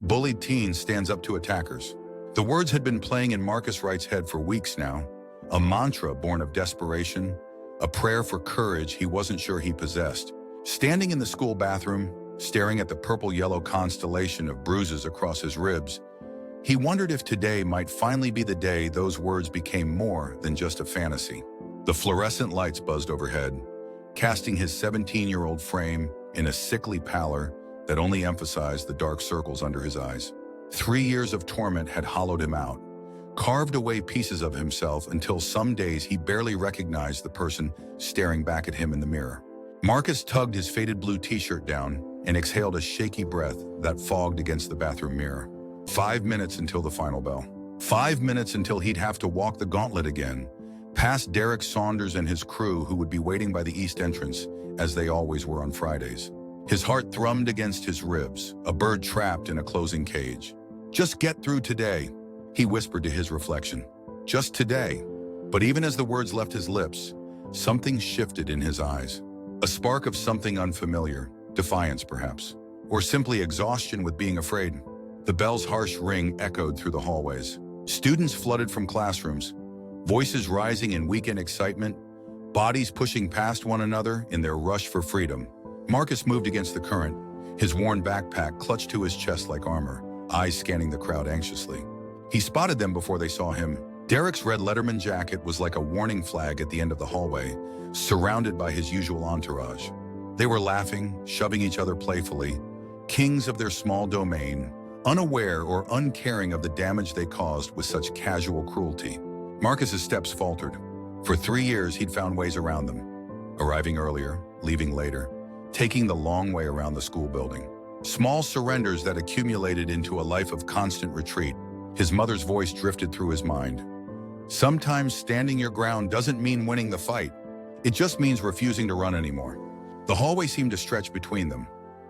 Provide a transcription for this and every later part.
Bullied teen stands up to attackers. The words had been playing in Marcus Wright's head for weeks now, a mantra born of desperation, a prayer for courage he wasn't sure he possessed. Standing in the school bathroom, staring at the purple-yellow constellation of bruises across his ribs, he wondered if today might finally be the day those words became more than just a fantasy. The fluorescent lights buzzed overhead, casting his 17-year-old frame in a sickly pallor that only emphasized the dark circles under his eyes. 3 years of torment had hollowed him out, carved away pieces of himself until some days he barely recognized the person staring back at him in the mirror. Marcus tugged his faded blue t-shirt down and exhaled a shaky breath that fogged against the bathroom mirror. 5 minutes until the final bell. 5 minutes until he'd have to walk the gauntlet again, past Derek Saunders and his crew who would be waiting by the east entrance, as they always were on Fridays. His heart thrummed against his ribs, a bird trapped in a closing cage. "Just get through today," he whispered to his reflection. "Just today." But even as the words left his lips, something shifted in his eyes. A spark of something unfamiliar, defiance perhaps, or simply exhaustion with being afraid. The bell's harsh ring echoed through the hallways. Students flooded from classrooms, voices rising in weekend excitement, bodies pushing past one another in their rush for freedom. Marcus moved against the current, his worn backpack clutched to his chest like armor, eyes scanning the crowd anxiously. He spotted them before they saw him. Derek's red Letterman jacket was like a warning flag at the end of the hallway, surrounded by his usual entourage. They were laughing, shoving each other playfully, kings of their small domain, unaware or uncaring of the damage they caused with such casual cruelty. Marcus's steps faltered. For 3 years, he'd found ways around them, arriving earlier, leaving later, taking the long way around the school building. Small surrenders that accumulated into a life of constant retreat. His mother's voice drifted through his mind. "Sometimes standing your ground doesn't mean winning the fight. It just means refusing to run anymore." The hallway seemed to stretch between them,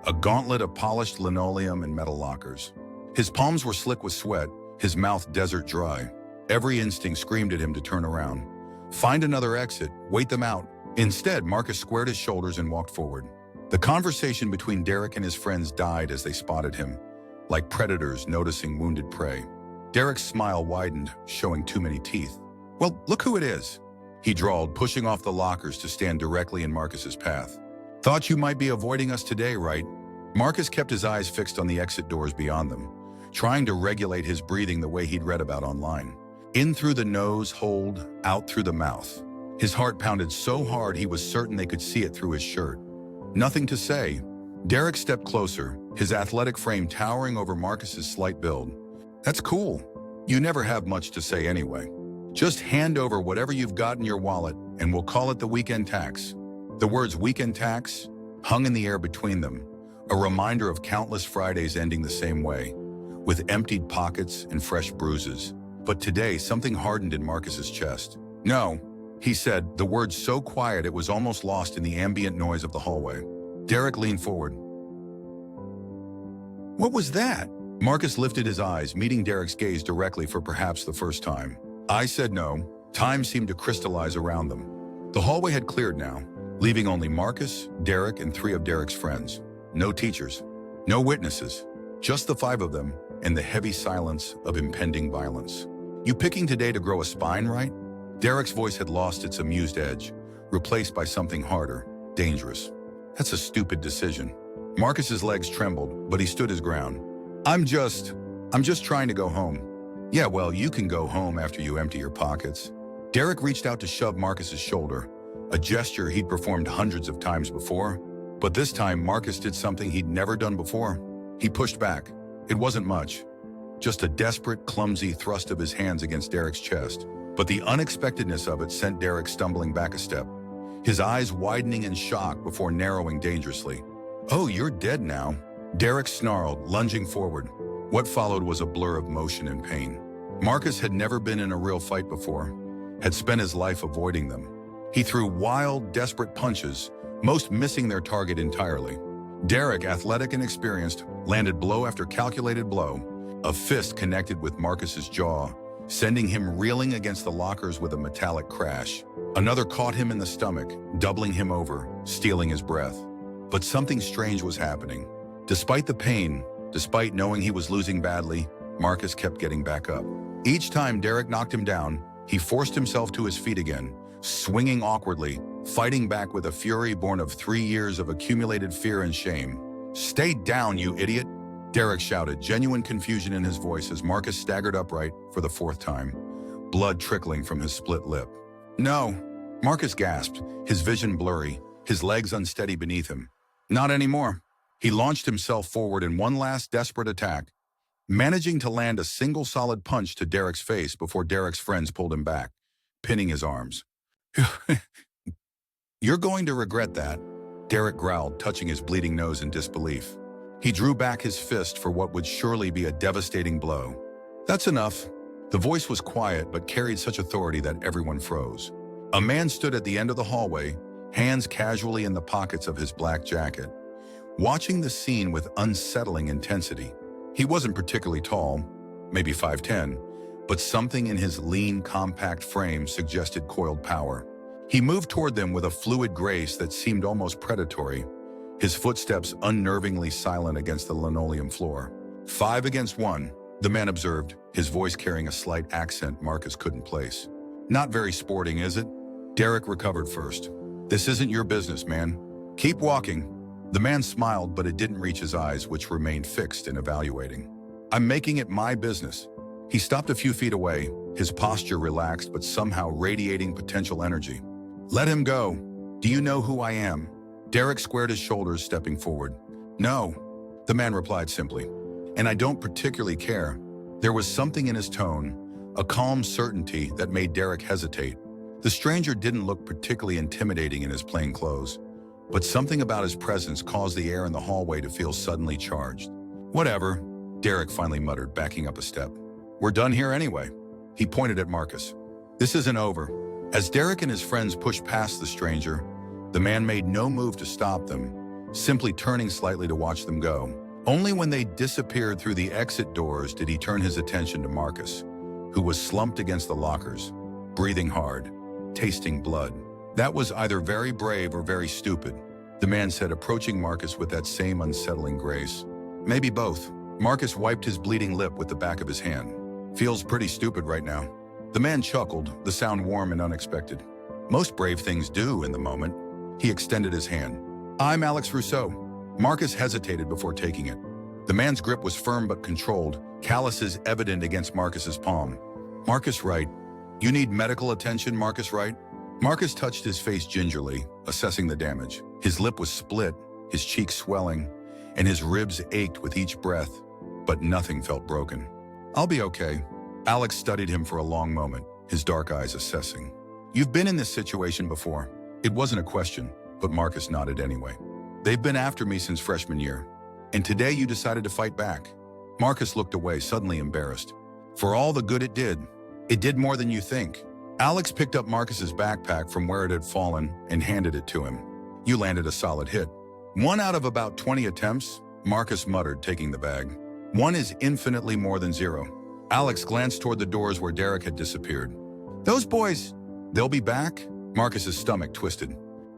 a gauntlet of polished linoleum and metal lockers. His palms were slick with sweat, his mouth desert dry. Every instinct screamed at him to turn around. Find another exit, wait them out. Instead, Marcus squared his shoulders and walked forward. The conversation between Derek and his friends died as they spotted him, like predators noticing wounded prey. Derek's smile widened, showing too many teeth. "Well, look who it is," he drawled, pushing off the lockers to stand directly in Marcus's path. "Thought you might be avoiding us today, right?" Marcus kept his eyes fixed on the exit doors beyond them, trying to regulate his breathing the way he'd read about online. In through the nose, hold, out through the mouth. His heart pounded so hard he was certain they could see it through his shirt. Nothing to say. Derek stepped closer, his athletic frame towering over Marcus's slight build. "That's cool. You never have much to say anyway. Just hand over whatever you've got in your wallet and we'll call it the weekend tax." The words weekend tax hung in the air between them, a reminder of countless Fridays ending the same way, with emptied pockets and fresh bruises. But today, something hardened in Marcus's chest. "No," he said, the words so quiet it was almost lost in the ambient noise of the hallway. Derek leaned forward. "What was that?" Marcus lifted his eyes, meeting Derek's gaze directly for perhaps the first time. "I said no." Time seemed to crystallize around them. The hallway had cleared now, leaving only Marcus, Derek, and 3 of Derek's friends. No teachers, no witnesses, just the 5 of them and the heavy silence of impending violence. "You picking today to grow a spine, right?" Derek's voice had lost its amused edge, replaced by something harder, dangerous. "That's a stupid decision." Marcus's legs trembled, but he stood his ground. I'm just trying to go home." "Yeah, well, you can go home after you empty your pockets." Derek reached out to shove Marcus's shoulder, a gesture he'd performed hundreds of times before. But this time, Marcus did something he'd never done before. He pushed back. It wasn't much, just a desperate, clumsy thrust of his hands against Derek's chest. But the unexpectedness of it sent Derek stumbling back a step, his eyes widening in shock before narrowing dangerously. "Oh, you're dead now," Derek snarled, lunging forward. What followed was a blur of motion and pain. Marcus had never been in a real fight before, had spent his life avoiding them. He threw wild, desperate punches, most missing their target entirely. Derek, athletic and experienced, landed blow after calculated blow. A fist connected with Marcus's jaw, sending him reeling against the lockers with a metallic crash. Another caught him in the stomach, doubling him over, stealing his breath. But something strange was happening. Despite the pain, Despite knowing he was losing badly, Marcus kept getting back up. Each time Derek knocked him down, he forced himself to his feet again, swinging awkwardly, fighting back with a fury born of 3 years of accumulated fear and shame. "Stay down, you idiot!" Derek shouted, genuine confusion in his voice as Marcus staggered upright for the 4th time, blood trickling from his split lip. "No," Marcus gasped, his vision blurry, his legs unsteady beneath him. "Not anymore." He launched himself forward in one last desperate attack, managing to land a single solid punch to Derek's face before Derek's friends pulled him back, pinning his arms. "You're going to regret that," Derek growled, touching his bleeding nose in disbelief. He drew back his fist for what would surely be a devastating blow. "That's enough." The voice was quiet but carried such authority that everyone froze. A man stood at the end of the hallway, hands casually in the pockets of his black jacket, watching the scene with unsettling intensity. He wasn't particularly tall, maybe 5'10", but something in his lean, compact frame suggested coiled power. He moved toward them with a fluid grace that seemed almost predatory, his footsteps unnervingly silent against the linoleum floor. "5 against 1, the man observed, his voice carrying a slight accent Marcus couldn't place. "Not very sporting, is it?" Derek recovered first. "This isn't your business, man. Keep walking." The man smiled, but it didn't reach his eyes, which remained fixed and evaluating. "I'm making it my business." He stopped a few feet away, his posture relaxed but somehow radiating potential energy. "Let him go. Do you know who I am?" Derek squared his shoulders, stepping forward. "No," the man replied simply. "And I don't particularly care." There was something in his tone, a calm certainty that made Derek hesitate. The stranger didn't look particularly intimidating in his plain clothes, but something about his presence caused the air in the hallway to feel suddenly charged. "Whatever," Derek finally muttered, backing up a step. "We're done here anyway." He pointed at Marcus. "This isn't over." As Derek and his friends pushed past the stranger, the man made no move to stop them, simply turning slightly to watch them go. Only when they disappeared through the exit doors did he turn his attention to Marcus, who was slumped against the lockers, breathing hard, tasting blood. "That was either very brave or very stupid," the man said, approaching Marcus with that same unsettling grace. "Maybe both." Marcus wiped his bleeding lip with the back of his hand. "Feels pretty stupid right now." The man chuckled, the sound warm and unexpected. "Most brave things do in the moment." He extended his hand. "I'm Alex Rousseau." Marcus hesitated before taking it. The man's grip was firm but controlled, calluses evident against Marcus's palm. "Marcus Wright. You need medical attention, Marcus Wright?" Marcus touched his face gingerly, assessing the damage. His lip was split, his cheeks swelling, and his ribs ached with each breath, but nothing felt broken. "I'll be okay." Alex studied him for a long moment, his dark eyes assessing. "You've been in this situation before." It wasn't a question, but Marcus nodded anyway. "They've been after me since freshman year, and today you decided to fight back." Marcus looked away, suddenly embarrassed. "For all the good it did more than you think." Alex picked up Marcus's backpack from where it had fallen and handed it to him. "You landed a solid hit." "1 out of about 20 attempts," Marcus muttered, taking the bag. "1 is infinitely more than 0. Alex glanced toward the doors where Derek had disappeared. "Those boys, they'll be back?" Marcus's stomach twisted.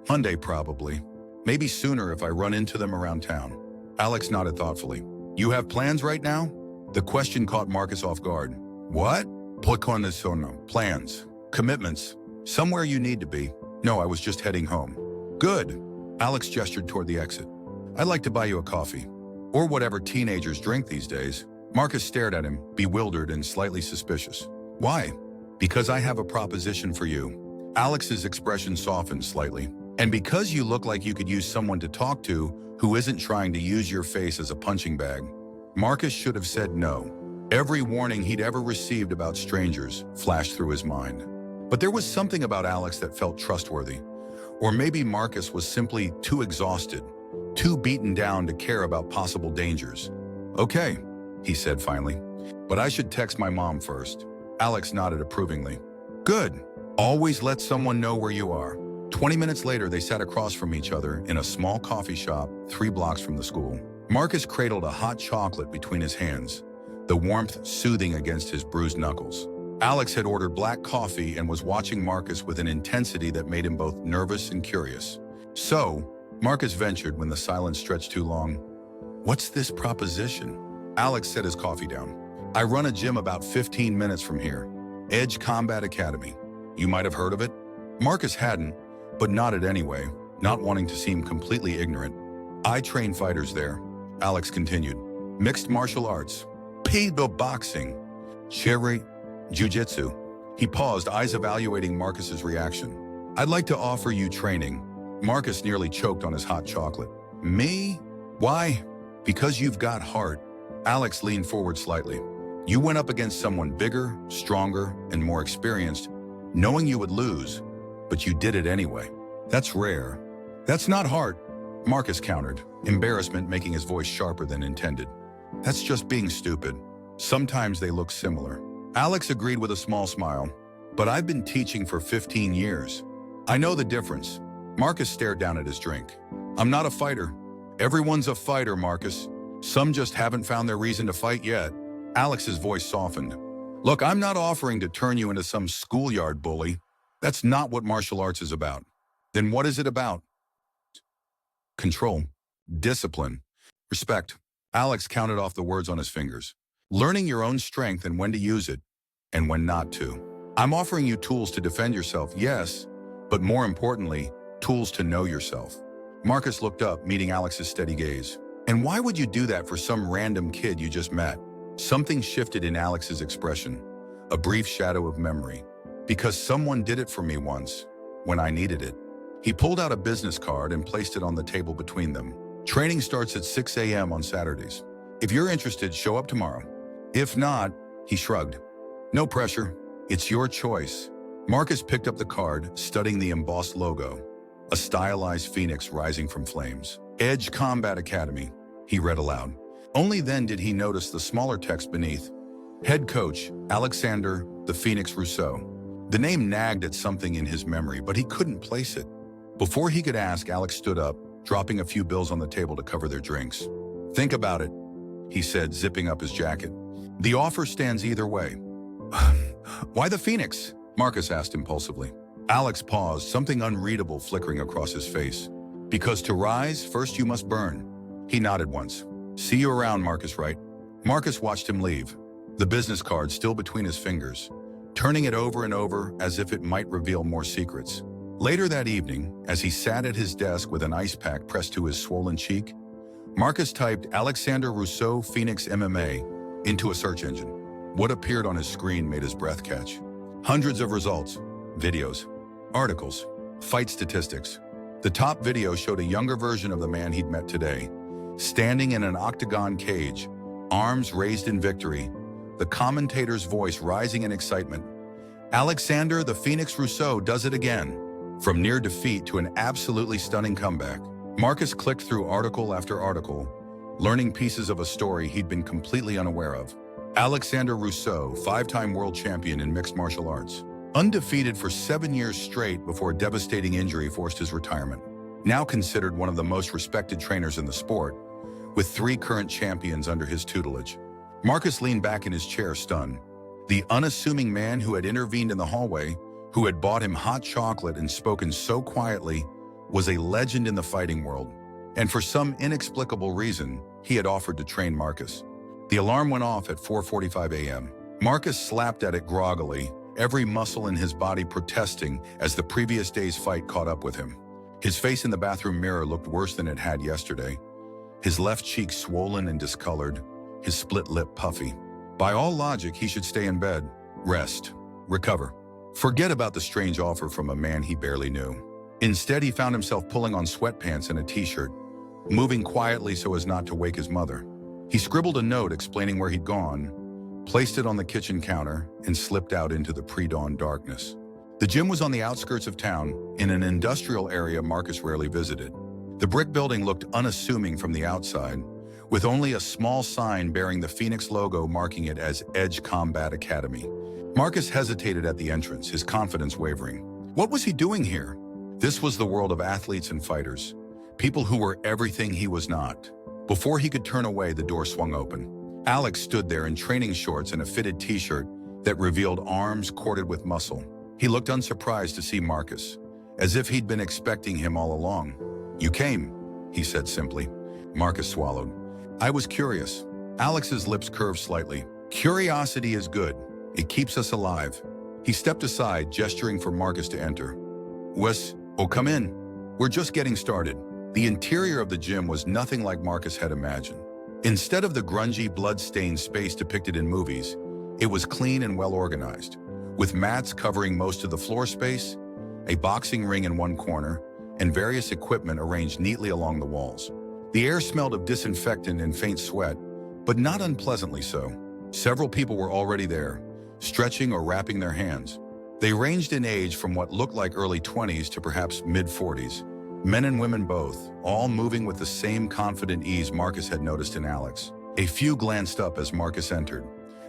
"Monday, probably. Maybe sooner if I run into them around town." Alex nodded thoughtfully. "You have plans right now?" The question caught Marcus off guard. "What?" "Plans. Commitments. Somewhere you need to be." "No, I was just heading home." "Good." Alex gestured toward the exit. "I'd like to buy you a coffee. Or whatever teenagers drink these days." Marcus stared at him, bewildered and slightly suspicious. "Why?" "Because I have a proposition for you." Alex's expression softened slightly. "And because you look like you could use someone to talk to who isn't trying to use your face as a punching bag." Marcus should have said no. Every warning he'd ever received about strangers flashed through his mind. But there was something about Alex that felt trustworthy. Or maybe Marcus was simply too exhausted, too beaten down to care about possible dangers. "Okay," he said finally, "but I should text my mom first." Alex nodded approvingly. "Good. Always let someone know where you are." 20 minutes later, they sat across from each other in a small coffee shop 3 blocks from the school. Marcus cradled a hot chocolate between his hands, the warmth soothing against his bruised knuckles. Alex had ordered black coffee and was watching Marcus with an intensity that made him both nervous and curious. "So," Marcus ventured when the silence stretched too long, "what's this proposition?" Alex set his coffee down. I run a gym about 15 minutes from here. Edge Combat Academy. You might have heard of it? Marcus hadn't, but nodded anyway, not wanting to seem completely ignorant. I train fighters there, Alex continued. Mixed martial arts, Peido boxing, Shiri, jiu-jitsu. He paused, eyes evaluating Marcus's reaction. I'd like to offer you training. Marcus nearly choked on his hot chocolate. Me? Why? Because you've got heart. Alex leaned forward slightly. You went up against someone bigger, stronger, and more experienced, knowing you would lose, but you did it anyway. That's rare. That's not heart, Marcus countered, embarrassment making his voice sharper than intended. That's just being stupid. Sometimes they look similar. Alex agreed with a small smile. But I've been teaching for 15 years. I know the difference. Marcus stared down at his drink. I'm not a fighter. Everyone's a fighter, Marcus. Some just haven't found their reason to fight yet. Alex's voice softened. Look, I'm not offering to turn you into some schoolyard bully. That's not what martial arts is about. Then what is it about? Control, discipline, respect. Alex counted off the words on his fingers. Learning your own strength and when to use it, and when not to. I'm offering you tools to defend yourself, yes, but more importantly, tools to know yourself. Marcus looked up, meeting Alex's steady gaze. And why would you do that for some random kid you just met? Something shifted in Alex's expression, a brief shadow of memory. Because someone did it for me once, when I needed it. He pulled out a business card and placed it on the table between them. Training starts at 6 a.m. on Saturdays. If you're interested, show up tomorrow. If not, he shrugged. No pressure. It's your choice. Marcus picked up the card, studying the embossed logo, a stylized phoenix rising from flames. Edge Combat Academy, he read aloud. Only then did he notice the smaller text beneath. Head coach, Alexander the Phoenix Rousseau. The name nagged at something in his memory, but he couldn't place it. Before he could ask, Alex stood up, dropping a few bills on the table to cover their drinks. Think about it, he said, zipping up his jacket. The offer stands either way. Why the Phoenix? Marcus asked impulsively. Alex paused, something unreadable flickering across his face. Because to rise, first you must burn. He nodded once. See you around, Marcus, right? Marcus watched him leave, the business card still between his fingers, turning it over and over as if it might reveal more secrets. Later that evening, as he sat at his desk with an ice pack pressed to his swollen cheek, Marcus typed Alexander Rousseau Phoenix MMA into a search engine. What appeared on his screen made his breath catch. Hundreds of results, videos, articles, fight statistics. The top video showed a younger version of the man he'd met today, standing in an octagon cage, arms raised in victory, the commentator's voice rising in excitement. Alexander the Phoenix Rousseau does it again. From near defeat to an absolutely stunning comeback. Marcus clicked through article after article, learning pieces of a story he'd been completely unaware of. Alexander Rousseau, 5-time world champion in mixed martial arts. Undefeated for 7 years straight before a devastating injury forced his retirement. Now considered one of the most respected trainers in the sport, with 3 current champions under his tutelage. Marcus leaned back in his chair, stunned. The unassuming man who had intervened in the hallway, who had bought him hot chocolate and spoken so quietly, was a legend in the fighting world. And for some inexplicable reason, he had offered to train Marcus. The alarm went off at 4:45 a.m. Marcus slapped at it groggily, every muscle in his body protesting as the previous day's fight caught up with him. His face in the bathroom mirror looked worse than it had yesterday. His left cheek swollen and discolored, his split lip puffy. By all logic, he should stay in bed, rest, recover. Forget about the strange offer from a man he barely knew. Instead, he found himself pulling on sweatpants and a t-shirt, moving quietly so as not to wake his mother. He scribbled a note explaining where he'd gone, placed it on the kitchen counter, and slipped out into the pre-dawn darkness. The gym was on the outskirts of town, in an industrial area Marcus rarely visited. The brick building looked unassuming from the outside, with only a small sign bearing the Phoenix logo marking it as Edge Combat Academy. Marcus hesitated at the entrance, his confidence wavering. What was he doing here? This was the world of athletes and fighters, people who were everything he was not. Before he could turn away, the door swung open. Alex stood there in training shorts and a fitted t-shirt that revealed arms corded with muscle. He looked unsurprised to see Marcus, as if he'd been expecting him all along. You came, he said simply. Marcus swallowed. I was curious. Alex's lips curved slightly. Curiosity is good. It keeps us alive. He stepped aside, gesturing for Marcus to enter. Come in. We're just getting started. The interior of the gym was nothing like Marcus had imagined. Instead of the grungy, blood-stained space depicted in movies, it was clean and well-organized, with mats covering most of the floor space, a boxing ring in one corner, and various equipment arranged neatly along the walls. The air smelled of disinfectant and faint sweat, but not unpleasantly so. Several people were already there, stretching or wrapping their hands. They ranged in age from what looked like early 20s to perhaps mid-40s. Men and women both, all moving with the same confident ease Marcus had noticed in Alex. A few glanced up as Marcus entered,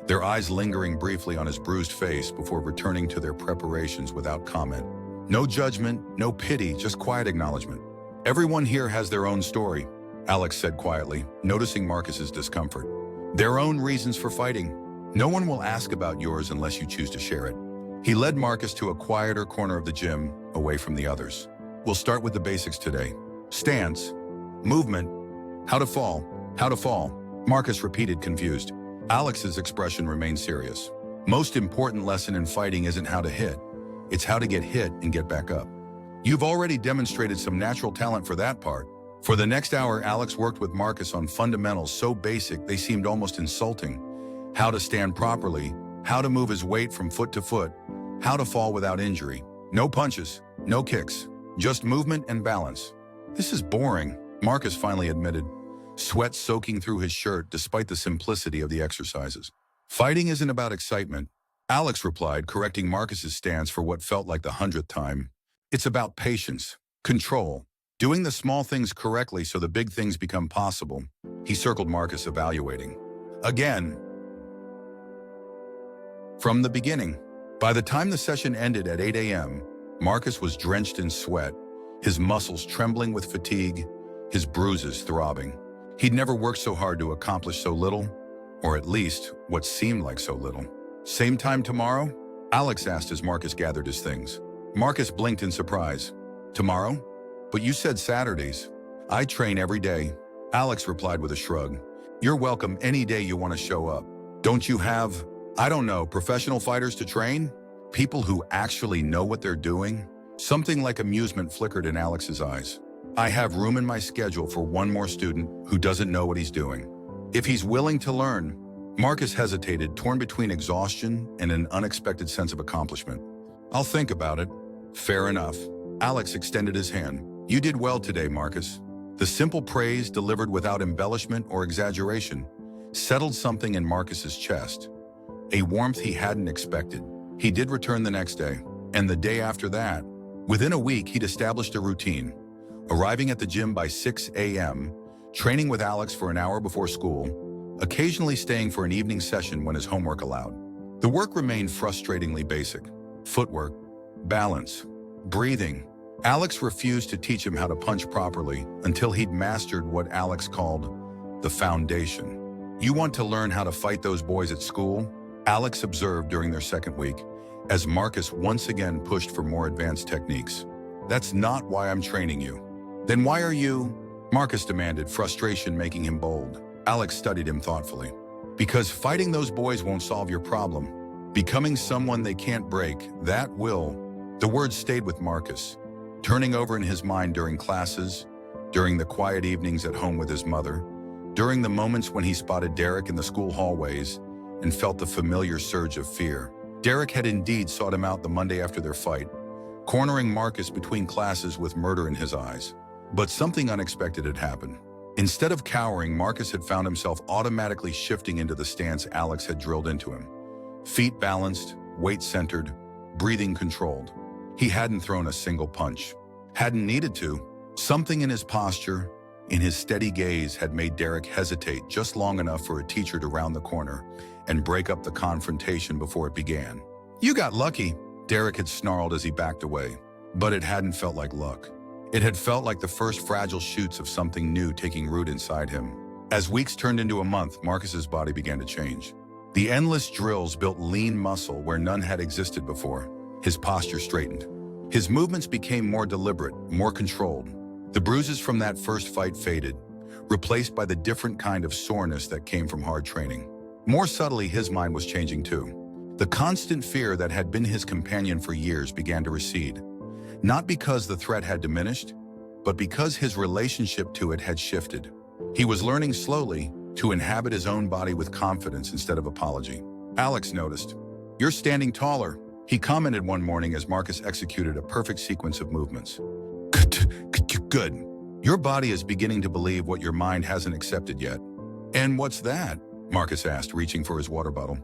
their eyes lingering briefly on his bruised face before returning to their preparations without comment. No judgment, no pity, just quiet acknowledgement. Everyone here has their own story, Alex said quietly, noticing Marcus's discomfort. Their own reasons for fighting. No one will ask about yours unless you choose to share it. He led Marcus to a quieter corner of the gym, away from the others. We'll start with the basics today. Stance, movement, how to fall. Marcus repeated, confused. Alex's expression remained serious. Most important lesson in fighting isn't how to hit. It's how to get hit and get back up. You've already demonstrated some natural talent for that part. For the next hour, Alex worked with Marcus on fundamentals so basic they seemed almost insulting. How to stand properly, how to move his weight from foot to foot, how to fall without injury. No punches, no kicks, just movement and balance. This is boring, Marcus finally admitted, sweat soaking through his shirt despite the simplicity of the exercises. Fighting isn't about excitement, Alex replied, correcting Marcus's stance for what felt like the 100th time. It's about patience, control, doing the small things correctly so the big things become possible. He circled Marcus, evaluating. Again. From the beginning. By the time the session ended at 8 a.m., Marcus was drenched in sweat, his muscles trembling with fatigue, his bruises throbbing. He'd never worked so hard to accomplish so little, or at least what seemed like so little. Same time tomorrow? Alex asked as Marcus gathered his things. Marcus blinked in surprise. Tomorrow? But you said Saturdays. I train every day. Alex replied with a shrug. You're welcome any day you want to show up. Don't you have, I don't know, professional fighters to train? People who actually know what they're doing? Something like amusement flickered in Alex's eyes. I have room in my schedule for one more student who doesn't know what he's doing. If he's willing to learn. Marcus hesitated, torn between exhaustion and an unexpected sense of accomplishment. I'll think about it. Fair enough. Alex extended his hand. You did well today, Marcus. The simple praise, delivered without embellishment or exaggeration, settled something in Marcus's chest. A warmth he hadn't expected. He did return the next day, and the day after that. Within a week, he'd established a routine, arriving at the gym by 6 a.m., training with Alex for an hour before school, occasionally staying for an evening session when his homework allowed. The work remained frustratingly basic. Footwork, balance, breathing. Alex refused to teach him how to punch properly until he'd mastered what Alex called the foundation. You want to learn how to fight those boys at school? Alex observed during their second week, as Marcus once again pushed for more advanced techniques. That's not why I'm training you. Then why are you? Marcus demanded, frustration making him bold. Alex studied him thoughtfully. Because fighting those boys won't solve your problem. Becoming someone they can't break, that will. The words stayed with Marcus, turning over in his mind during classes, during the quiet evenings at home with his mother, during the moments when he spotted Derek in the school hallways and felt the familiar surge of fear. Derek had indeed sought him out the Monday after their fight, cornering Marcus between classes with murder in his eyes. But something unexpected had happened. Instead of cowering, Marcus had found himself automatically shifting into the stance Alex had drilled into him. Feet balanced, weight centered, breathing controlled. He hadn't thrown a single punch. Hadn't needed to. Something in his posture, in his steady gaze, had made Derek hesitate just long enough for a teacher to round the corner and break up the confrontation before it began. You got lucky, Derek had snarled as he backed away. But it hadn't felt like luck. It had felt like the first fragile shoots of something new taking root inside him. As weeks turned into a month, Marcus's body began to change. The endless drills built lean muscle where none had existed before. His posture straightened. His movements became more deliberate, more controlled. The bruises from that first fight faded, replaced by the different kind of soreness that came from hard training. More subtly, his mind was changing too. The constant fear that had been his companion for years began to recede. Not because the threat had diminished, but because his relationship to it had shifted. He was learning slowly to inhabit his own body with confidence instead of apology. Alex noticed. "You're standing taller," he commented one morning as Marcus executed a perfect sequence of movements. "Good. Your body is beginning to believe what your mind hasn't accepted yet." "And what's that?" Marcus asked, reaching for his water bottle.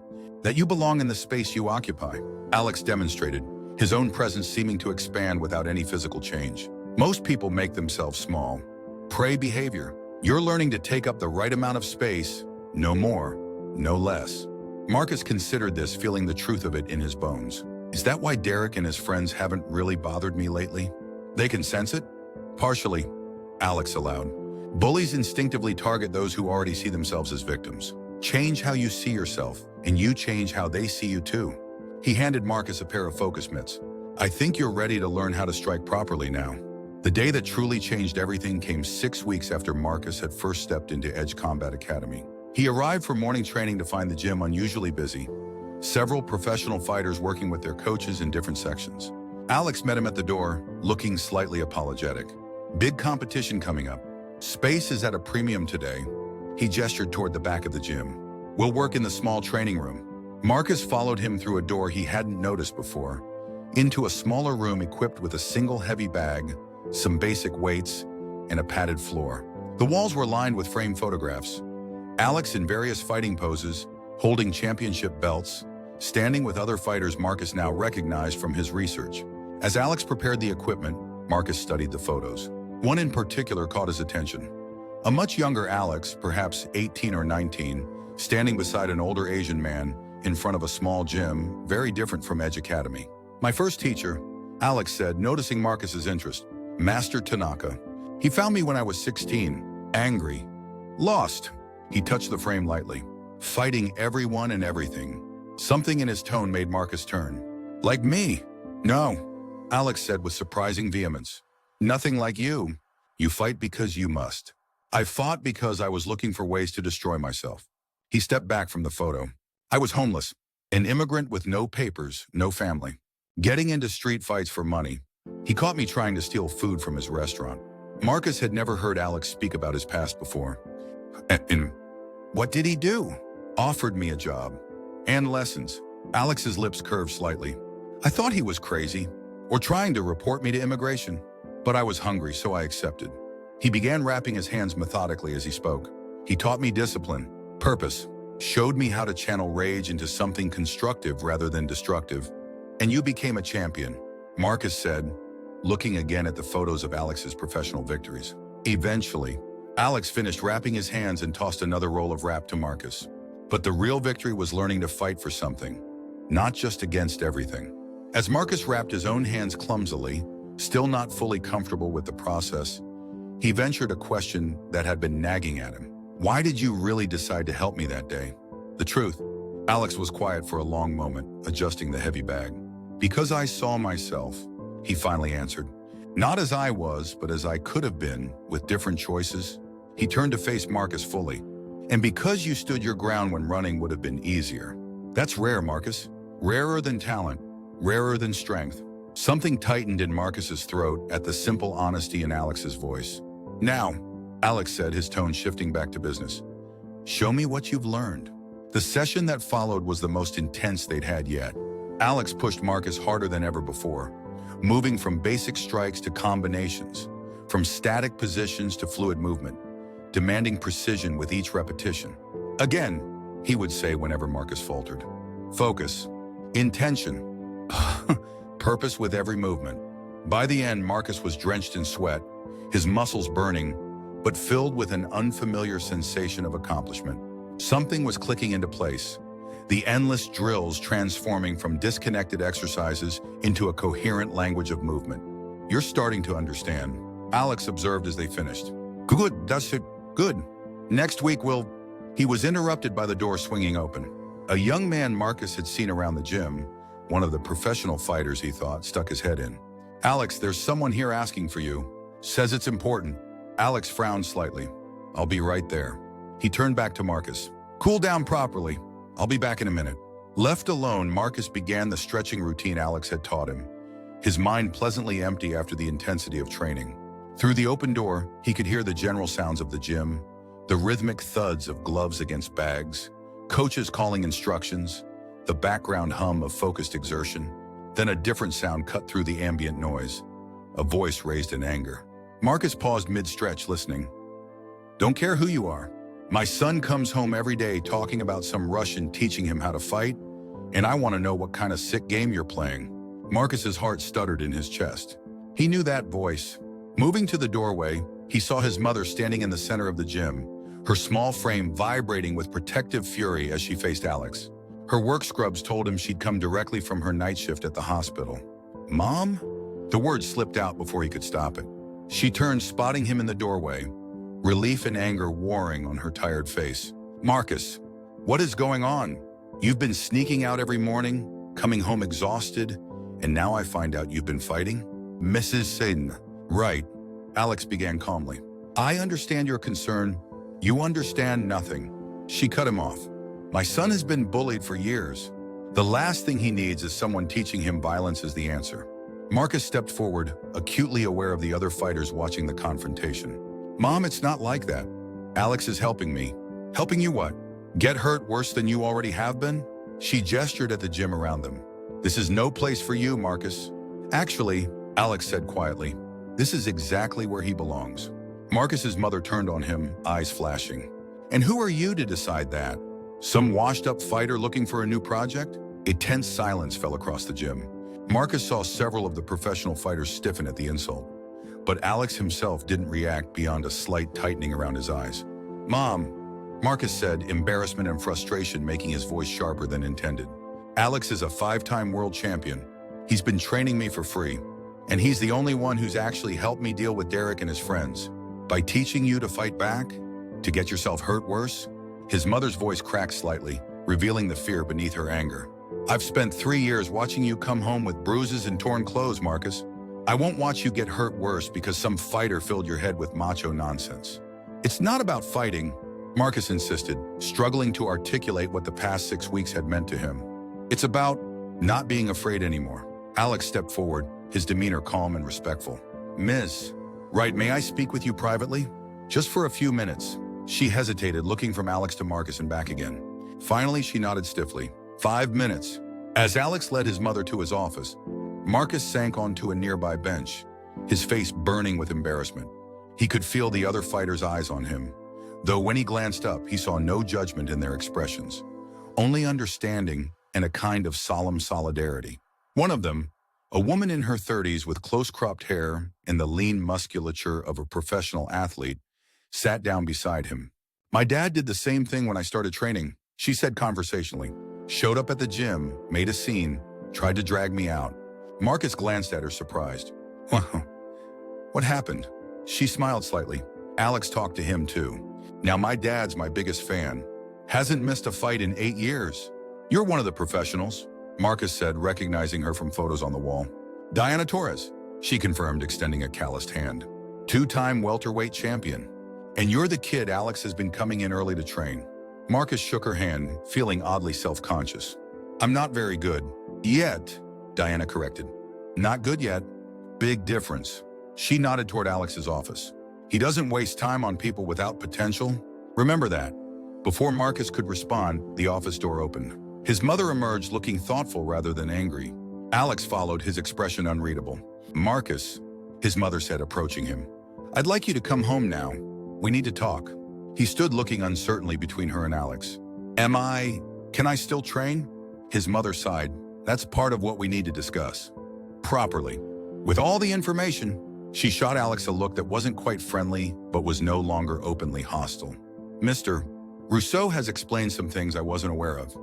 "That you belong in the space you occupy," Alex demonstrated, his own presence seeming to expand without any physical change. "Most people make themselves small. Prey behavior. You're learning to take up the right amount of space, no more, no less." Marcus considered this, feeling the truth of it in his bones. "Is that why Derek and his friends haven't really bothered me lately? They can sense it?" "Partially," Alex allowed. "Bullies instinctively target those who already see themselves as victims. Change how you see yourself, and you change how they see you too." He handed Marcus a pair of focus mitts. "I think you're ready to learn how to strike properly now." The day that truly changed everything came 6 weeks after Marcus had first stepped into Edge Combat Academy. He arrived for morning training to find the gym unusually busy, several professional fighters working with their coaches in different sections. Alex met him at the door, looking slightly apologetic. "Big competition coming up. Space is at a premium today." He gestured toward the back of the gym. "We'll work in the small training room." Marcus followed him through a door he hadn't noticed before, into a smaller room equipped with a single heavy bag, some basic weights, and a padded floor. The walls were lined with framed photographs. Alex in various fighting poses, holding championship belts, standing with other fighters Marcus now recognized from his research. As Alex prepared the equipment, Marcus studied the photos. One in particular caught his attention. A much younger Alex, perhaps 18 or 19, standing beside an older Asian man in front of a small gym, very different from Edge Academy. "My first teacher," Alex said, noticing Marcus's interest. "Master Tanaka. He found me when I was 16, angry, lost." He touched the frame lightly. "Fighting everyone and everything." Something in his tone made Marcus turn. "Like me?" "No," Alex said with surprising vehemence. "Nothing like you. You fight because you must." "I fought because I was looking for ways to destroy myself." He stepped back from the photo. "I was homeless, an immigrant with no papers, no family, getting into street fights for money. He caught me trying to steal food from his restaurant." Marcus had never heard Alex speak about his past before. And what did he do?" "Offered me a job. And lessons." Alex's lips curved slightly. "I thought he was crazy, or trying to report me to immigration. But I was hungry, so I accepted." He began wrapping his hands methodically as he spoke. "He taught me discipline, purpose, showed me how to channel rage into something constructive rather than destructive. And you became a champion," Marcus said, looking again at the photos of Alex's professional victories. Eventually, Alex finished wrapping his hands and tossed another roll of wrap to Marcus. But the real victory was learning to fight for something, not just against everything. As Marcus wrapped his own hands clumsily, still not fully comfortable with the process, he ventured a question that had been nagging at him. "Why did you really decide to help me that day?" "The truth." Alex was quiet for a long moment, adjusting the heavy bag. "Because I saw myself," he finally answered. "Not as I was, but as I could have been, with different choices." He turned to face Marcus fully. "And because you stood your ground when running would have been easier." "That's rare, Marcus. Rarer than talent, rarer than strength." Something tightened in Marcus's throat at the simple honesty in Alex's voice. "Now," Alex said, his tone shifting back to business, "show me what you've learned." The session that followed was the most intense they'd had yet. Alex pushed Marcus harder than ever before, moving from basic strikes to combinations, from static positions to fluid movement, demanding precision with each repetition. "Again," he would say whenever Marcus faltered. "Focus. Intention. Purpose with every movement." By the end, Marcus was drenched in sweat, his muscles burning, but filled with an unfamiliar sensation of accomplishment. Something was clicking into place, the endless drills transforming from disconnected exercises into a coherent language of movement. "You're starting to understand," Alex observed as they finished. "Good, that's it. Good. Next week we'll..." He was interrupted by the door swinging open. A young man Marcus had seen around the gym, one of the professional fighters he thought, stuck his head in. "Alex, there's someone here asking for you. Says it's important." Alex frowned slightly. I'll be right there. He turned back to Marcus. Cool down properly. I'll be back in a minute. Left alone, Marcus began the stretching routine Alex had taught him, his mind pleasantly empty after the intensity of training. Through the open door, he could hear the general sounds of the gym, the rhythmic thuds of gloves against bags, coaches calling instructions, the background hum of focused exertion. Then a different sound cut through the ambient noise, a voice raised in anger. Marcus paused mid-stretch, listening. Don't care who you are. My son comes home every day talking about some Russian teaching him how to fight, and I want to know what kind of sick game you're playing. Marcus's heart stuttered in his chest. He knew that voice. Moving to the doorway, he saw his mother standing in the center of the gym, her small frame vibrating with protective fury as she faced Alex. Her work scrubs told him she'd come directly from her night shift at the hospital. Mom? The word slipped out before he could stop it. She turned, spotting him in the doorway, relief and anger warring on her tired face. Marcus, what is going on? You've been sneaking out every morning, coming home exhausted, and now I find out you've been fighting? Mrs. Sadin. Right, Alex began calmly. I understand your concern. You understand nothing. She cut him off. My son has been bullied for years. The last thing he needs is someone teaching him violence is the answer. Marcus stepped forward, acutely aware of the other fighters watching the confrontation. Mom, it's not like that. Alex is helping me. Helping you what? Get hurt worse than you already have been? She gestured at the gym around them. This is no place for you, Marcus. Actually, Alex said quietly, this is exactly where he belongs. Marcus's mother turned on him, eyes flashing. And who are you to decide that? Some washed-up fighter looking for a new project? A tense silence fell across the gym. Marcus saw several of the professional fighters stiffen at the insult, but Alex himself didn't react beyond a slight tightening around his eyes. Mom, Marcus said, embarrassment and frustration making his voice sharper than intended. Alex is a 5-time world champion. He's been training me for free, and he's the only one who's actually helped me deal with Derek and his friends. By teaching you to fight back, to get yourself hurt worse? His mother's voice cracked slightly, revealing the fear beneath her anger. I've spent 3 years watching you come home with bruises and torn clothes, Marcus. I won't watch you get hurt worse because some fighter filled your head with macho nonsense. It's not about fighting, Marcus insisted, struggling to articulate what the past 6 weeks had meant to him. It's about not being afraid anymore. Alex stepped forward, his demeanor calm and respectful. Ms. Right, may I speak with you privately? Just for a few minutes. She hesitated, looking from Alex to Marcus and back again. Finally, she nodded stiffly. 5 minutes. As Alex led his mother to his office, Marcus sank onto a nearby bench, his face burning with embarrassment. He could feel the other fighters' eyes on him, though when he glanced up, he saw no judgment in their expressions, only understanding and a kind of solemn solidarity. One of them, a woman in her 30s with close-cropped hair and the lean musculature of a professional athlete, sat down beside him. My dad did the same thing when I started training, she said conversationally. Showed up at the gym, made a scene, tried to drag me out. Marcus glanced at her, surprised. What happened? She smiled slightly. Alex talked to him too. Now my dad's my biggest fan. Hasn't missed a fight in 8 years. You're one of the professionals, Marcus said, recognizing her from photos on the wall. Diana Torres, she confirmed, extending a calloused hand. 2-time welterweight champion. And you're the kid Alex has been coming in early to train. Marcus shook her hand, feeling oddly self-conscious. I'm not very good. Yet, Diana corrected. Not good yet. Big difference. She nodded toward Alex's office. He doesn't waste time on people without potential. Remember that. Before Marcus could respond, the office door opened. His mother emerged, looking thoughtful rather than angry. Alex followed, his expression unreadable. Marcus, his mother said, approaching him. I'd like you to come home now. We need to talk. He stood looking uncertainly between her and Alex. Can I still train? His mother sighed. That's part of what we need to discuss. Properly. With all the information, she shot Alex a look that wasn't quite friendly, but was no longer openly hostile. Mr. Rousseau has explained some things I wasn't aware of.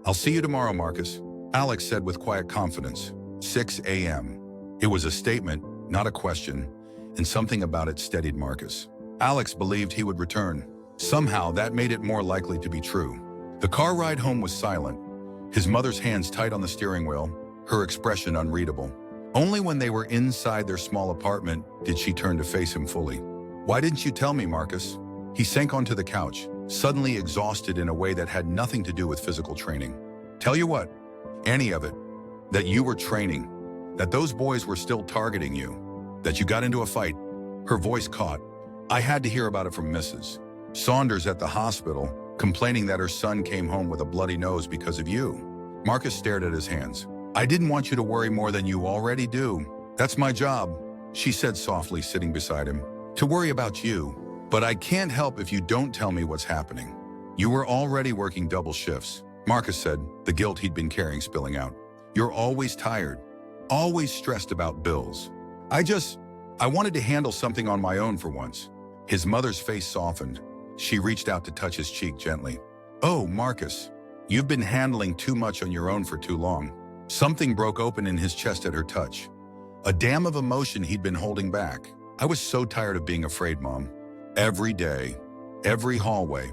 I'll see you tomorrow, Marcus, Alex said with quiet confidence. 6 a.m. It was a statement, not a question, and something about it steadied Marcus. Alex believed he would return. Somehow, that made it more likely to be true. The car ride home was silent, his mother's hands tight on the steering wheel, her expression unreadable. Only when they were inside their small apartment did she turn to face him fully. Why didn't you tell me, Marcus? He sank onto the couch, suddenly exhausted in a way that had nothing to do with physical training. Tell you what, any of it, that you were training, that those boys were still targeting you, that you got into a fight. Her voice caught. I had to hear about it from Mrs. Saunders at the hospital, complaining that her son came home with a bloody nose because of you. Marcus stared at his hands. I didn't want you to worry more than you already do. That's my job, she said softly, sitting beside him. To worry about you. But I can't help if you don't tell me what's happening. You were already working double shifts, Marcus said, the guilt he'd been carrying spilling out. You're always tired, always stressed about bills. I wanted to handle something on my own for once. His mother's face softened. She reached out to touch his cheek gently. Oh, Marcus, you've been handling too much on your own for too long. Something broke open in his chest at her touch. A dam of emotion he'd been holding back. I was so tired of being afraid, Mom. Every day, every hallway,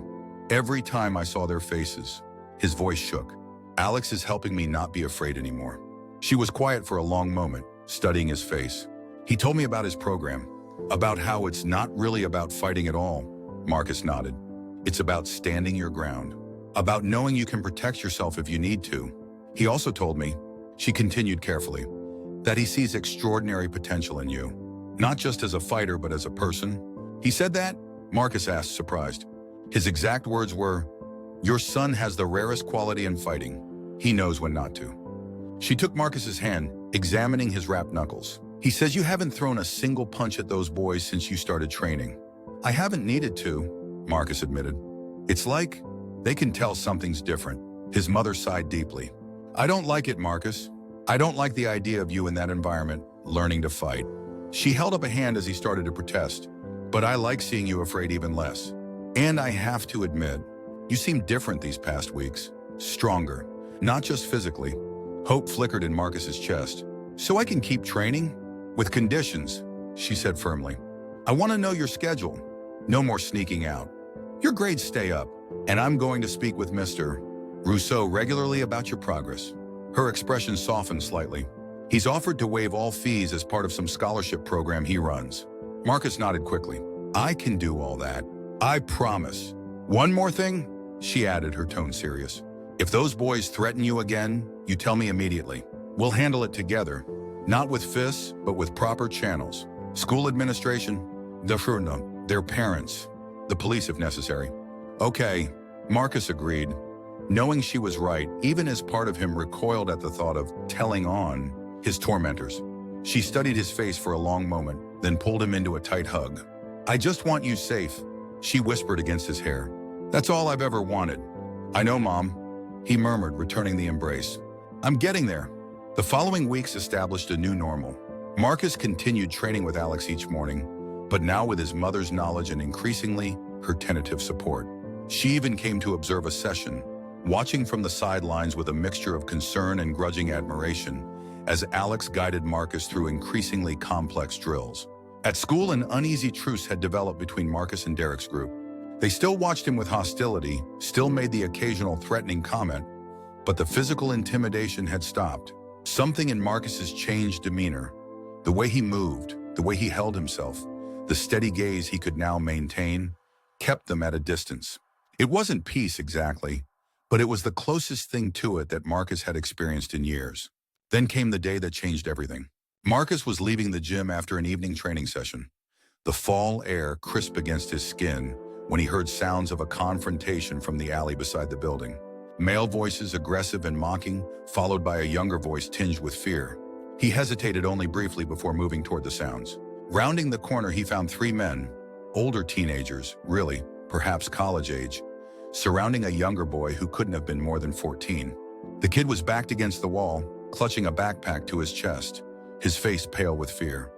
every time I saw their faces. His voice shook. Alex is helping me not be afraid anymore. She was quiet for a long moment, studying his face. He told me about his program, about how it's not really about fighting at all. Marcus nodded. It's about standing your ground, about knowing you can protect yourself if you need to. He also told me, she continued carefully, that he sees extraordinary potential in you, not just as a fighter but as a person. He said that? Marcus asked, surprised. His exact words were, your son has the rarest quality in fighting. He knows when not to. She took Marcus's hand, examining his wrapped knuckles. He says you haven't thrown a single punch at those boys since you started training. I haven't needed to, Marcus admitted. It's like they can tell something's different. His mother sighed deeply. I don't like it, Marcus. I don't like the idea of you in that environment, learning to fight. She held up a hand as he started to protest. But I like seeing you afraid even less. And I have to admit, you seem different these past weeks. Stronger, not just physically. Hope flickered in Marcus's chest. So I can keep training? With conditions, she said firmly. I want to know your schedule. No more sneaking out. Your grades stay up, and I'm going to speak with Mr. Rousseau regularly about your progress. Her expression softened slightly. He's offered to waive all fees as part of some scholarship program he runs. Marcus nodded quickly. I can do all that. I promise. One more thing, she added, her tone serious. If those boys threaten you again, you tell me immediately. We'll handle it together. Not with fists, but with proper channels. School administration, their parents, the police if necessary. Okay, Marcus agreed. Knowing she was right, even as part of him recoiled at the thought of telling on his tormentors. She studied his face for a long moment, then pulled him into a tight hug. I just want you safe, she whispered against his hair. That's all I've ever wanted. I know, Mom, he murmured, returning the embrace. I'm getting there. The following weeks established a new normal. Marcus continued training with Alex each morning, but now with his mother's knowledge and increasingly her tentative support. She even came to observe a session, watching from the sidelines with a mixture of concern and grudging admiration as Alex guided Marcus through increasingly complex drills. At school, an uneasy truce had developed between Marcus and Derek's group. They still watched him with hostility, still made the occasional threatening comment, but the physical intimidation had stopped. Something in Marcus's changed demeanor, the way he moved, the way he held himself, the steady gaze he could now maintain, kept them at a distance. It wasn't peace exactly, but it was the closest thing to it that Marcus had experienced in years. Then came the day that changed everything. Marcus was leaving the gym after an evening training session. The fall air crisp against his skin when he heard sounds of a confrontation from the alley beside the building. Male voices, aggressive and mocking, followed by a younger voice tinged with fear. He hesitated only briefly before moving toward the sounds. Rounding the corner, he found three men, older teenagers, really, perhaps college age, surrounding a younger boy who couldn't have been more than 14. The kid was backed against the wall, clutching a backpack to his chest, his face pale with fear.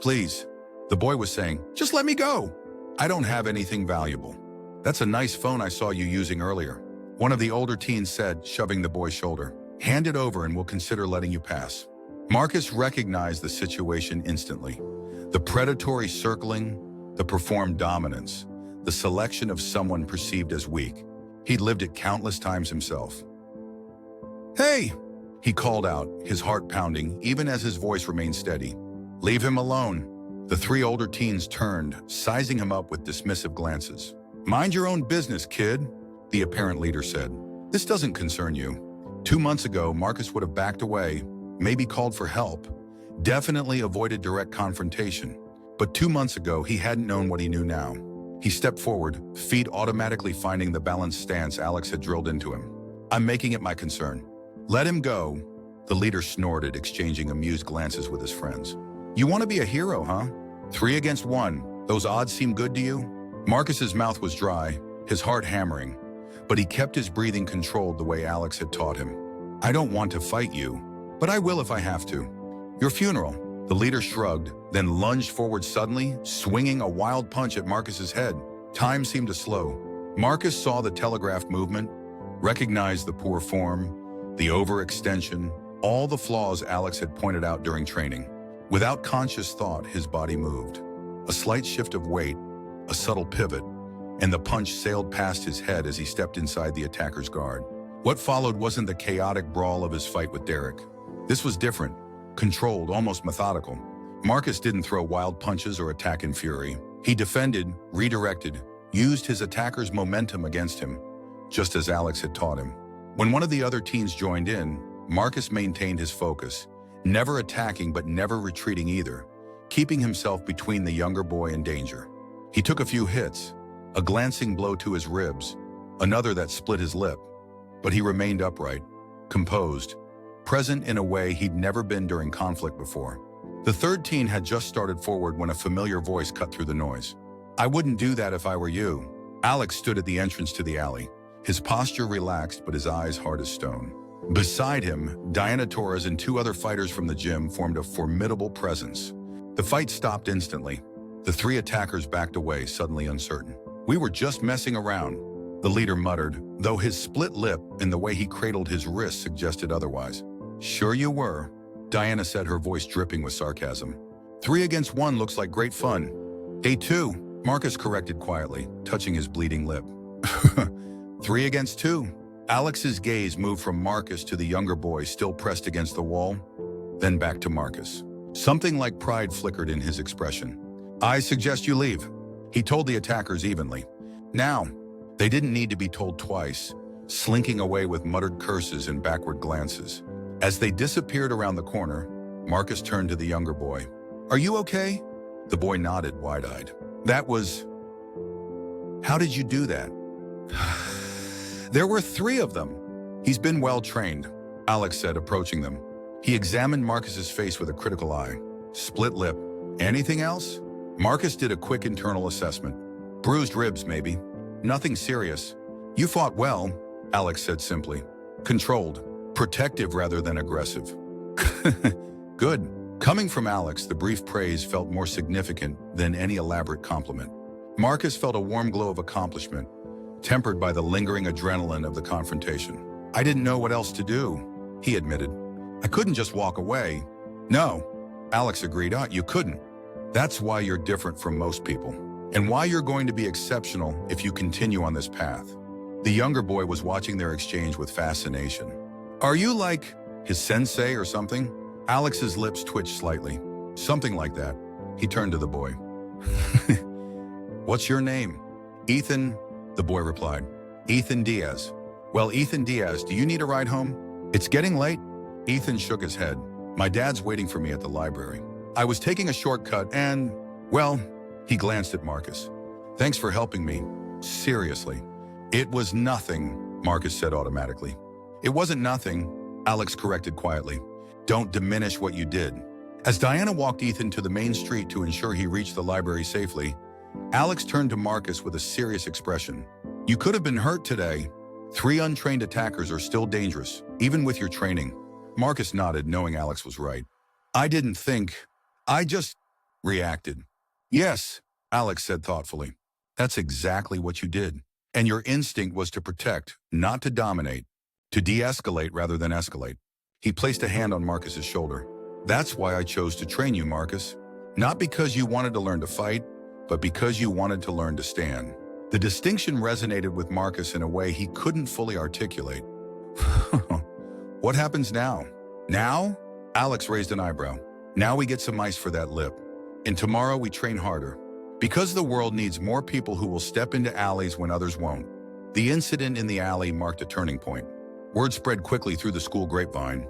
Please, the boy was saying, just let me go. I don't have anything valuable. That's a nice phone I saw you using earlier. One of the older teens said, shoving the boy's shoulder. Hand it over and we'll consider letting you pass. Marcus recognized the situation instantly. The predatory circling, the performed dominance, the selection of someone perceived as weak. He'd lived it countless times himself. Hey, he called out, his heart pounding, even as his voice remained steady. Leave him alone. The three older teens turned, sizing him up with dismissive glances. "Mind your own business, kid," the apparent leader said. "This doesn't concern you." 2 months ago, Marcus would have backed away, maybe called for help, definitely avoided direct confrontation. But 2 months ago, he hadn't known what he knew now. He stepped forward, feet automatically finding the balanced stance Alex had drilled into him. "I'm making it my concern." "Let him go," the leader snorted, exchanging amused glances with his friends. "You want to be a hero, huh? 3 against 1. Those odds seem good to you?" Marcus's mouth was dry, his heart hammering, but he kept his breathing controlled the way Alex had taught him. "I don't want to fight you, but I will if I have to." "Your funeral." The leader shrugged, then lunged forward suddenly, swinging a wild punch at Marcus's head. Time seemed to slow. Marcus saw the telegraphed movement, recognized the poor form, the overextension, all the flaws Alex had pointed out during training. Without conscious thought, his body moved. A slight shift of weight, a subtle pivot, and the punch sailed past his head as he stepped inside the attacker's guard. What followed wasn't the chaotic brawl of his fight with Derek. This was different, controlled, almost methodical. Marcus didn't throw wild punches or attack in fury. He defended, redirected, used his attacker's momentum against him, just as Alex had taught him. When one of the other teens joined in, Marcus maintained his focus, never attacking but never retreating either, keeping himself between the younger boy and danger. He took a few hits, a glancing blow to his ribs, another that split his lip, but he remained upright, composed, present in a way he'd never been during conflict before. The third teen had just started forward when a familiar voice cut through the noise. "I wouldn't do that if I were you." Alex stood at the entrance to the alley, his posture relaxed but his eyes hard as stone. Beside him, Diana Torres and 2 other fighters from the gym formed a formidable presence. The fight stopped instantly. The 3 attackers backed away, suddenly uncertain. "We were just messing around," the leader muttered, though his split lip and the way he cradled his wrist suggested otherwise. "Sure you were," Diana said, her voice dripping with sarcasm. 3 against 1 looks like great fun." "Day 2, Marcus corrected quietly, touching his bleeding lip. 3 against 2. Alex's gaze moved from Marcus to the younger boy still pressed against the wall, then back to Marcus. Something like pride flickered in his expression. "I suggest you leave," he told the attackers evenly. Now, they didn't need to be told twice, slinking away with muttered curses and backward glances. As they disappeared around the corner, Marcus turned to the younger boy. "Are you okay?" The boy nodded, wide-eyed. "That was... How did you do that?" "There were 3 of them." "He's been well trained," Alex said, approaching them. He examined Marcus's face with a critical eye. Split lip. "Anything else?" Marcus did a quick internal assessment. "Bruised ribs, maybe. Nothing serious." "You fought well," Alex said simply. "Controlled. Protective rather than aggressive." "Good." Coming from Alex, the brief praise felt more significant than any elaborate compliment. Marcus felt a warm glow of accomplishment, tempered by the lingering adrenaline of the confrontation. "I didn't know what else to do," he admitted. "I couldn't just walk away." "No," Alex agreed. "You couldn't. That's why you're different from most people, and why you're going to be exceptional if you continue on this path." The younger boy was watching their exchange with fascination. "Are you like his sensei or something?" Alex's lips twitched slightly. "Something like that." He turned to the boy. "What's your name?" "Ethan," the boy replied. "Ethan Diaz." "Well, Ethan Diaz, do you need a ride home?" "It's getting late." Ethan shook his head. "My dad's waiting for me at the library. I was taking a shortcut and, well," he glanced at Marcus. "Thanks for helping me. Seriously." "It was nothing," Marcus said automatically. "It wasn't nothing," Alex corrected quietly. "Don't diminish what you did." As Diana walked Ethan to the main street to ensure he reached the library safely, Alex turned to Marcus with a serious expression. "You could have been hurt today. 3 untrained attackers are still dangerous, even with your training." Marcus nodded, knowing Alex was right. "I didn't think. I just reacted." "Yes," Alex said thoughtfully. "That's exactly what you did. And your instinct was to protect, not to dominate, to de-escalate rather than escalate." He placed a hand on Marcus's shoulder. "That's why I chose to train you, Marcus. Not because you wanted to learn to fight, but because you wanted to learn to stand." The distinction resonated with Marcus in a way he couldn't fully articulate. "What happens now?" "Now?" Alex raised an eyebrow. "Now we get some ice for that lip." And tomorrow we train harder. Because the world needs more people who will step into alleys when others won't. The incident in the alley marked a turning point. Word spread quickly through the school grapevine.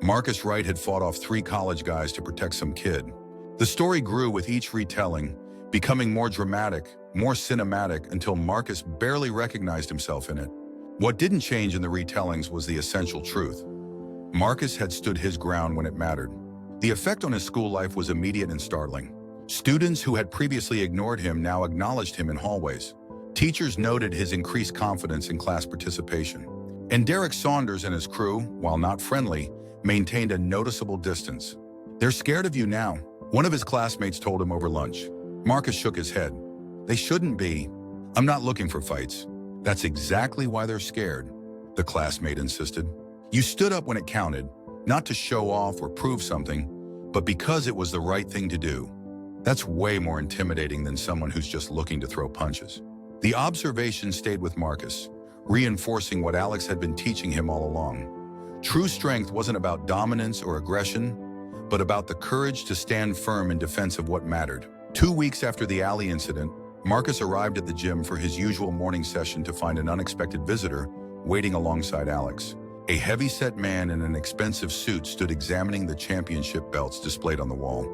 Marcus Wright had fought off 3 college guys to protect some kid. The story grew with each retelling, becoming more dramatic, more cinematic, until Marcus barely recognized himself in it. What didn't change in the retellings was the essential truth. Marcus had stood his ground when it mattered. The effect on his school life was immediate and startling. Students who had previously ignored him now acknowledged him in hallways. Teachers noted his increased confidence in class participation. And Derek Saunders and his crew, while not friendly, maintained a noticeable distance. "They're scared of you now," one of his classmates told him over lunch. Marcus shook his head. "They shouldn't be. I'm not looking for fights." "That's exactly why they're scared," the classmate insisted. "You stood up when it counted, not to show off or prove something, but because it was the right thing to do. That's way more intimidating than someone who's just looking to throw punches." The observation stayed with Marcus, reinforcing what Alex had been teaching him all along. True strength wasn't about dominance or aggression, but about the courage to stand firm in defense of what mattered. 2 weeks after the alley incident, Marcus arrived at the gym for his usual morning session to find an unexpected visitor waiting alongside Alex. A heavy-set man in an expensive suit stood examining the championship belts displayed on the wall,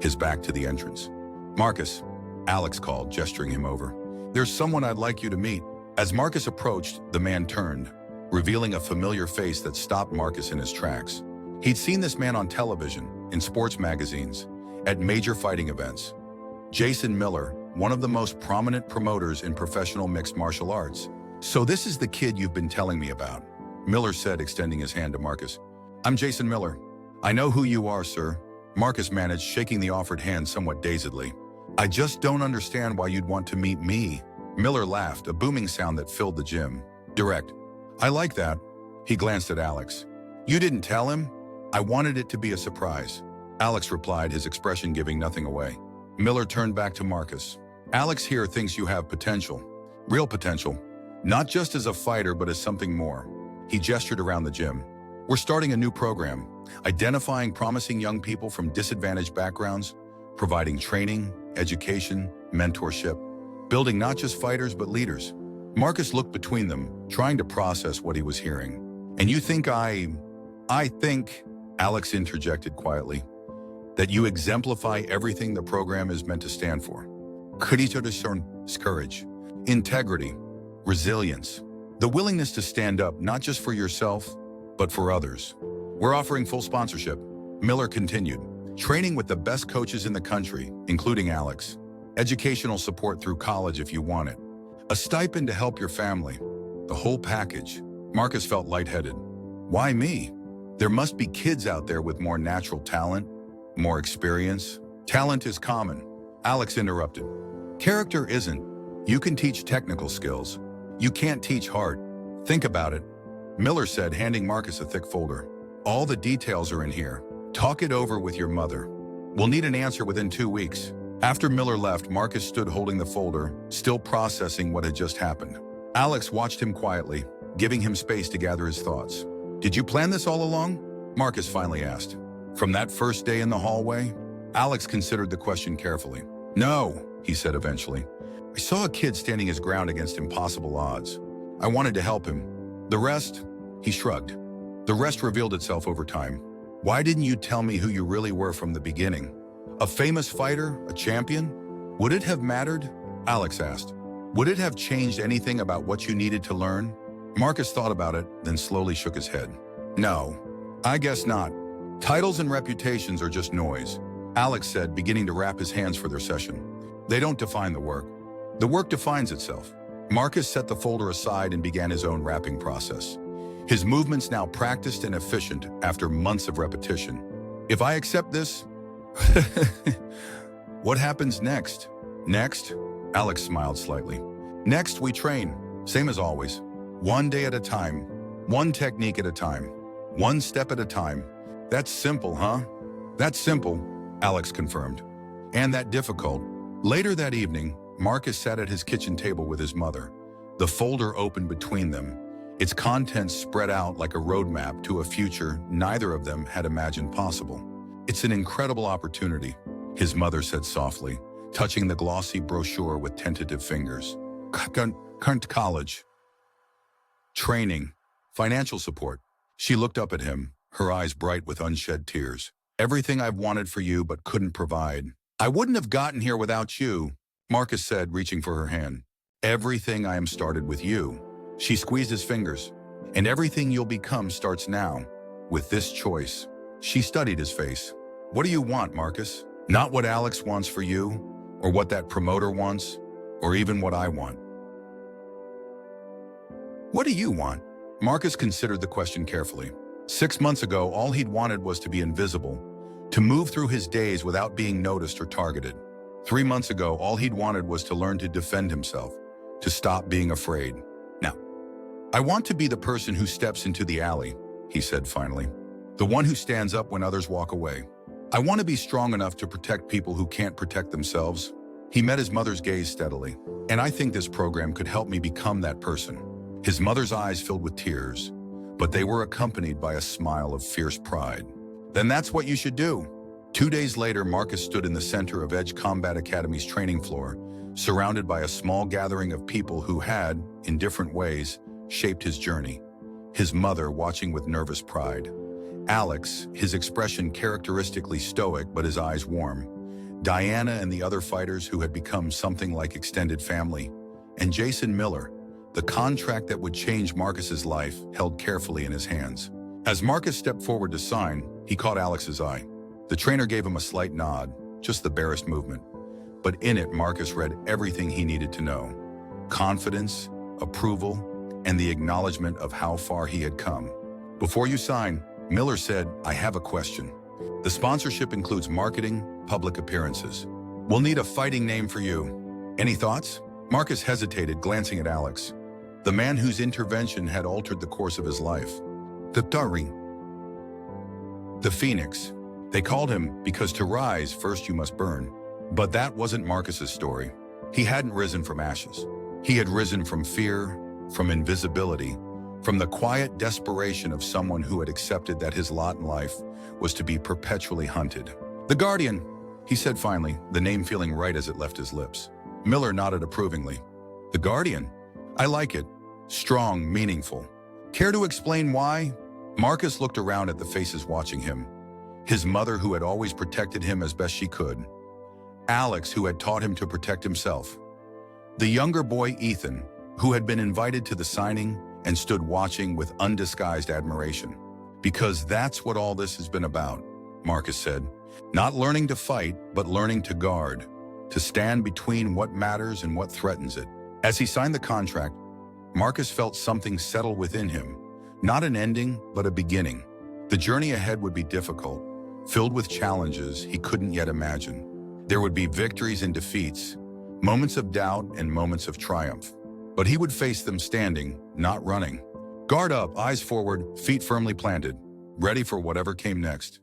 his back to the entrance. "Marcus," Alex called, gesturing him over. "There's someone I'd like you to meet." As Marcus approached, the man turned, revealing a familiar face that stopped Marcus in his tracks. He'd seen this man on television, in sports magazines, at major fighting events. Jason Miller, one of the most prominent promoters in professional mixed martial arts. "So this is the kid you've been telling me about," Miller said, extending his hand to Marcus. "I'm Jason Miller." "I know who you are, sir," Marcus managed, shaking the offered hand somewhat dazedly. "I just don't understand why you'd want to meet me." Miller laughed, a booming sound that filled the gym. "Direct." "I like that." He glanced at Alex. "You didn't tell him?" "I wanted it to be a surprise," Alex replied, his expression giving nothing away. Miller turned back to Marcus. "Alex here thinks you have potential. Real potential. Not just as a fighter, but as something more." He gestured around the gym. "We're starting a new program, identifying promising young people from disadvantaged backgrounds, providing training, education, mentorship, building not just fighters but leaders." Marcus looked between them, trying to process what he was hearing. "And you think I think," Alex interjected quietly, "that you exemplify everything the program is meant to stand for. Courage, integrity, resilience, the willingness to stand up not just for yourself, but for others. We're offering full sponsorship," Miller continued, "training with the best coaches in the country, including Alex. Educational support through college if you want it. A stipend to help your family. The whole package." Marcus felt lightheaded. "Why me? There must be kids out there with more natural talent, more experience." "Talent is common," Alex interrupted. "Character isn't. You can teach technical skills. You can't teach heart. Think about it," Miller said, handing Marcus a thick folder. "All the details are in here. Talk it over with your mother. We'll need an answer within 2 weeks." After Miller left, Marcus stood holding the folder, still processing what had just happened. Alex watched him quietly, giving him space to gather his thoughts. "Did you plan this all along?" Marcus finally asked. "From that first day in the hallway?" Alex considered the question carefully. "No," he said eventually. "I saw a kid standing his ground against impossible odds. I wanted to help him. The rest," he shrugged. "The rest revealed itself over time." "Why didn't you tell me who you really were from the beginning? A famous fighter? A champion? Would it have mattered?" Alex asked. "Would it have changed anything about what you needed to learn?" Marcus thought about it, then slowly shook his head. "No, I guess not. Titles and reputations are just noise," Alex said, beginning to wrap his hands for their session. "They don't define the work. The work defines itself." Marcus set the folder aside and began his own wrapping process. His movements now practiced and efficient after months of repetition. "If I accept this, what happens next?" "Next?" Alex smiled slightly. "Next, we train, same as always. One day at a time, one technique at a time, one step at a time." "That's simple, huh?" "That's simple," Alex confirmed. "And that difficult." Later that evening, Marcus sat at his kitchen table with his mother. The folder opened between them, its contents spread out like a roadmap to a future neither of them had imagined possible. "It's an incredible opportunity," his mother said softly, touching the glossy brochure with tentative fingers. Current college. Training. Financial support. She looked up at him, her eyes bright with unshed tears. Everything I've wanted for you but couldn't provide. I wouldn't have gotten here without you, Marcus said, reaching for her hand. Everything I am started with you. She squeezed his fingers. And everything you'll become starts now, with this choice. She studied his face. What do you want, Marcus? Not what Alex wants for you, or what that promoter wants, or even what I want. What do you want? Marcus considered the question carefully. 6 months ago, all he'd wanted was to be invisible, to move through his days without being noticed or targeted. 3 months ago, all he'd wanted was to learn to defend himself, to stop being afraid. Now, I want to be the person who steps into the alley, he said finally. The one who stands up when others walk away. I want to be strong enough to protect people who can't protect themselves. He met his mother's gaze steadily. And I think this program could help me become that person. His mother's eyes filled with tears, but they were accompanied by a smile of fierce pride. Then that's what you should do. 2 days later, Marcus stood in the center of Edge Combat Academy's training floor, surrounded by a small gathering of people who had, in different ways, shaped his journey. His mother watching with nervous pride. Alex, his expression characteristically stoic but his eyes warm. Diana and the other fighters who had become something like extended family. And Jason Miller, the contract that would change Marcus's life, held carefully in his hands. As Marcus stepped forward to sign, he caught Alex's eye. The trainer gave him a slight nod, just the barest movement. But in it, Marcus read everything he needed to know. Confidence, approval, and the acknowledgement of how far he had come. Before you sign, Miller said, I have a question. The sponsorship includes marketing, public appearances. We'll need a fighting name for you. Any thoughts? Marcus hesitated, glancing at Alex, the man whose intervention had altered the course of his life. The Phoenix. They called him because to rise, first you must burn. But that wasn't Marcus's story. He hadn't risen from ashes. He had risen from fear, from invisibility, from the quiet desperation of someone who had accepted that his lot in life was to be perpetually hunted. The Guardian, he said finally, the name feeling right as it left his lips. Miller nodded approvingly. The Guardian? I like it. Strong, meaningful. Care to explain why? Marcus looked around at the faces watching him. His mother, who had always protected him as best she could. Alex, who had taught him to protect himself. The younger boy, Ethan, who had been invited to the signing and stood watching with undisguised admiration. Because that's what all this has been about, Marcus said. Not learning to fight, but learning to guard, to stand between what matters and what threatens it. As he signed the contract, Marcus felt something settle within him. Not an ending, but a beginning. The journey ahead would be difficult, filled with challenges he couldn't yet imagine. There would be victories and defeats, moments of doubt and moments of triumph. But he would face them standing, not running. Guard up, eyes forward, feet firmly planted, ready for whatever came next.